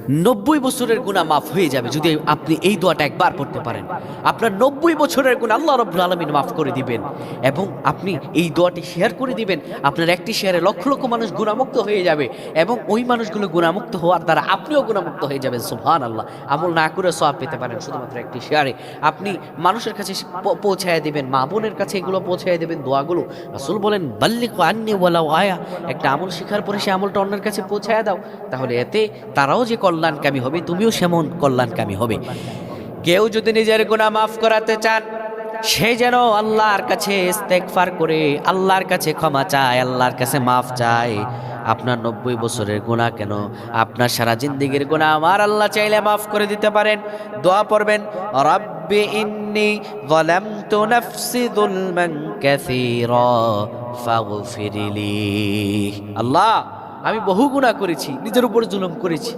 90 বছরের গুনাহ মাফ হয়ে যাবে যদি আপনি এই দোয়াটা একবার পড়তে পারেন। আপনার 90 বছরের গুনাহ আল্লাহ রাব্বুল আলামিন মাফ করে দিবেন। এবং আপনি এই দোয়াটি শেয়ার করে দিবেন, আপনার একটি শেয়ারে লক্ষ লক্ষ মানুষ গুনাহমুক্ত হয়ে যাবে এবং ওই মানুষগুলো গুনাহমুক্ত হওয়ার দ্বারা আপনিও গুনাহমুক্ত হয়ে যাবেন। সুবহানাল্লাহ। আমল না করে সওয়াব পেতে পারেন শুধুমাত্র একটি শেয়ারে। আপনি মানুষের কাছে পৌঁছায় দিবেন, মা বোনের কাছে এগুলো পৌঁছায় দেবেন দোয়াগুলো। রাসূল বলেন বাল্লিগু আন্নি ওয়ালাউ আয়া, একটা আমল শেখার পরে সে আমলটা অন্যের কাছে পৌঁছায় দাও, তাহলে এতে তারাও যে কল্যাণকামী হবে, তুমিও সেমন কল্যাণকামী হবে। কেউ যদি নিজের গুনাহ মাফ করাতে চান, সে যেন আল্লাহর কাছে ইস্তেগফার করে আল্লাহর কাছে ক্ষমা চায়, আল্লাহর কাছে মাফ চায়। আপনার 90 বছরের গুনাহ কেন, আপনার সারা জিন্দেগীর গুনাহ আমার আল্লাহ চাইলে মাফ করে দিতে পারেন। দোয়া পড়বেন, রাব্বি ইন্নী যালামতু নাফসি যুলমান কাসীরা ফাগফিরলি। আল্লাহ, আমি বহু গুনাহ করেছি, নিজের উপর জুলুম করেছি,